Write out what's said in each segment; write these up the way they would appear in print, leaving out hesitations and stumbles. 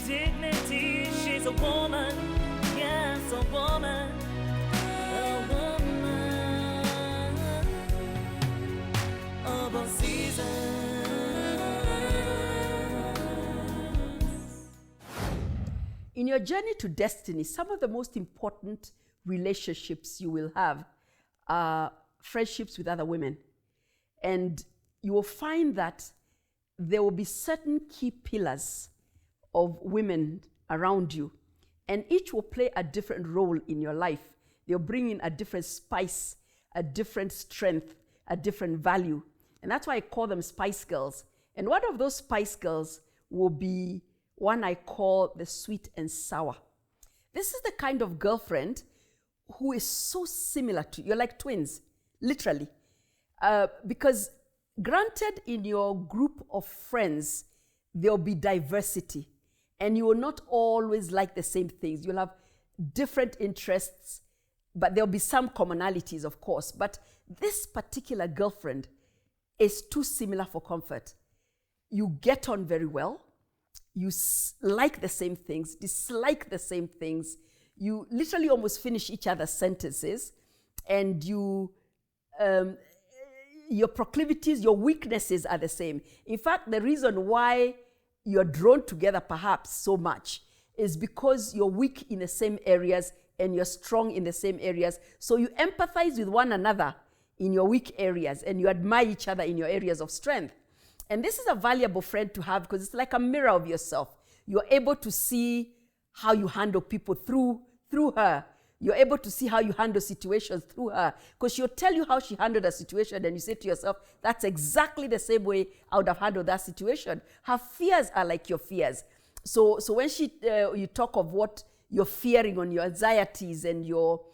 dignity. She's a woman, yes, a woman, of all seasons. In your journey to destiny, some of the most important relationships you will have are friendships with other women. And you will find that there will be certain key pillars of women around you, and each will play a different role in your life. They'll bring in a different spice, a different strength, a different value. And that's why I call them Spice Girls. And one of those Spice Girls will be one I call the sweet and sour. This is the kind of girlfriend who is so similar to you. You're like twins, literally. Because granted, in your group of friends, there'll be diversity. And you will not always like the same things. You'll have different interests, but there'll be some commonalities, of course. But this particular girlfriend is too similar for comfort. You get on very well. You like the same things, dislike the same things. You literally almost finish each other's sentences. And your proclivities, your weaknesses are the same. In fact, the reason why you're drawn together perhaps so much is because you're weak in the same areas and you're strong in the same areas. So you empathize with one another in your weak areas and you admire each other in your areas of strength. And this is a valuable friend to have because it's like a mirror of yourself. You're able to see how you handle people through her. You're able to see how you handle situations through her, because she'll tell you how she handled a situation and you say to yourself, that's exactly the same way I would have handled that situation. Her fears are like your fears. So when you talk of what you're fearing on your anxieties and your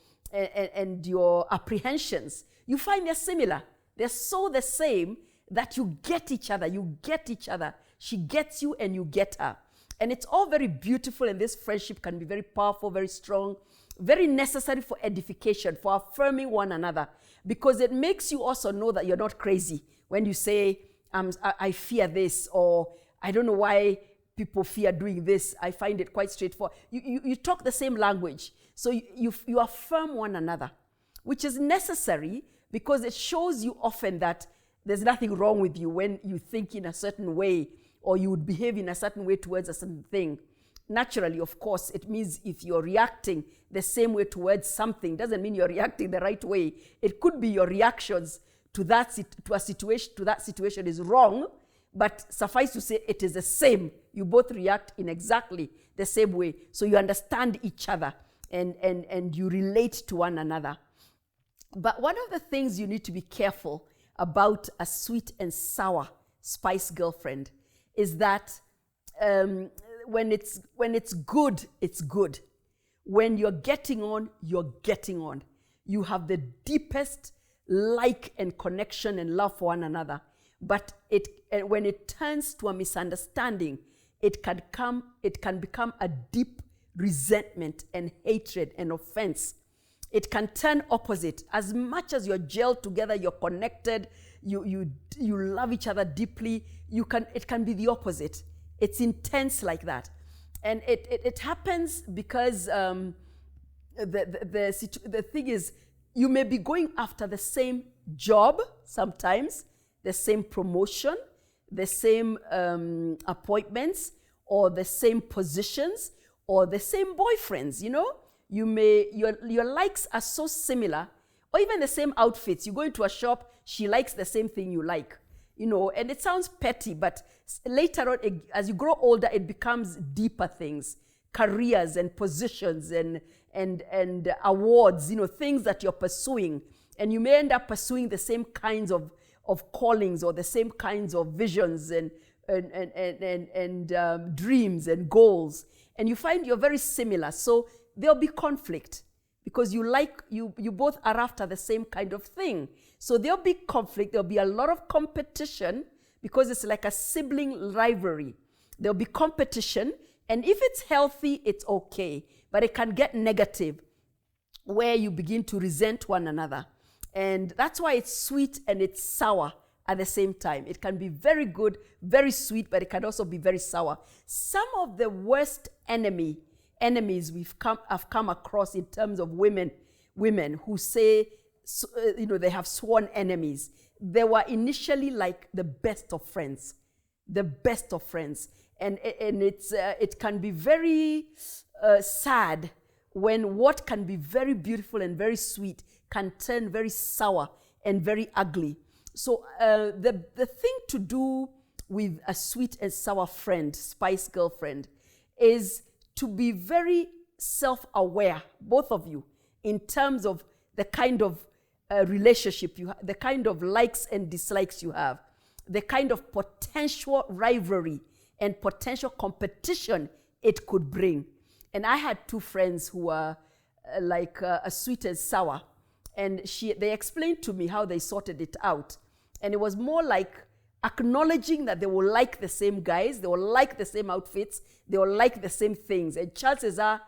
apprehensions, you find they're similar. They're so the same that you get each other. She gets you and you get her. And it's all very beautiful, and this friendship can be very powerful, very strong, very necessary for edification, for affirming one another, because it makes you also know that you're not crazy when you say, I fear this, or I don't know why people fear doing this. I find it quite straightforward. You talk the same language. So you affirm one another, which is necessary because it shows you often that there's nothing wrong with you when you think in a certain way or you would behave in a certain way towards a certain thing. Naturally, of course, it means if you're reacting the same way towards something, doesn't mean you're reacting the right way. It could be your reactions to that situation is wrong, but suffice to say it is the same. You both react in exactly the same way. So you understand each other and you relate to one another. But one of the things you need to be careful about a sweet and sour spice girlfriend is that when it's good, it's good. When you're getting on, you're getting on. You have the deepest like and connection and love for one another. But when it turns to a misunderstanding, it can become a deep resentment and hatred and offense. It can turn opposite. As much as you're gelled together, you're connected, you love each other deeply, it can be the opposite. It's intense like that. And it happens because the thing is, you may be going after the same job sometimes, the same promotion, the same appointments, or the same positions, or the same boyfriends, you know? Your likes are so similar, or even the same outfits. You go into a shop, she likes the same thing you like, you know, and it sounds petty, but later on, as you grow older, it becomes deeper things, careers and positions and awards, you know, things that you're pursuing. And you may end up pursuing the same kinds of callings or the same kinds of visions and dreams and goals. And you find you're very similar. So there'll be conflict because you both are after the same kind of thing. So there'll be conflict. There'll be a lot of competition because it's like a sibling rivalry. There'll be competition. And if it's healthy, it's okay. But it can get negative where you begin to resent one another. And that's why it's sweet and it's sour at the same time. It can be very good, very sweet, but it can also be very sour. Some of the worst enemies I've come across in terms of women who say, they have sworn enemies. They were initially like the best of friends, and it can be very sad when what can be very beautiful and very sweet can turn very sour and very ugly. So the thing to do with a sweet and sour friend, spice girlfriend, is to be very self-aware, both of you, in terms of the kind of relationship you have, the kind of likes and dislikes you have, the kind of potential rivalry and potential competition it could bring. And I had two friends who were like a sweet and sour, and they explained to me how they sorted it out. And it was more like acknowledging that they will like the same guys, they will like the same outfits, they will like the same things. And chances are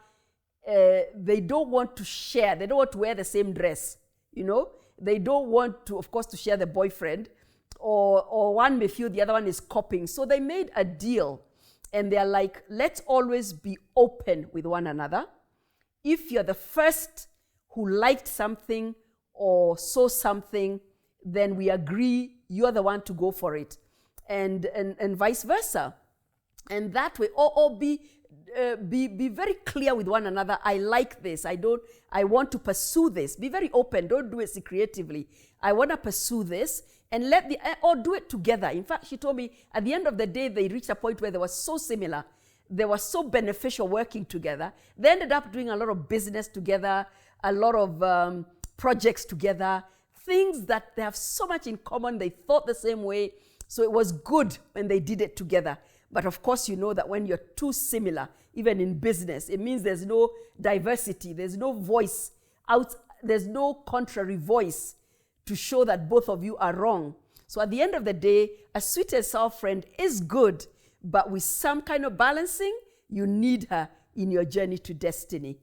they don't want to share, they don't want to wear the same dress, They don't want to, of course, to share the boyfriend, or one may feel the other one is copying. So they made a deal, and they're like, let's always be open with one another. If you're the first who liked something or saw something, then we agree you're the one to go for it, and vice versa. And that way, all be very clear with one another. I like this. I want to pursue this. Be very open. Don't do it secretively. I want to pursue this, and or do it together. In fact, she told me at the end of the day, they reached a point where they were so similar. They were so beneficial working together. They ended up doing a lot of business together, a lot of projects together, things that they have so much in common. They thought the same way. So it was good when they did it together. But of course, you know that when you're too similar, even in business, it means there's no diversity, there's no voice out, there's no contrary voice to show that both of you are wrong. So at the end of the day, a sweet and sour friend is good, but with some kind of balancing, you need her in your journey to destiny.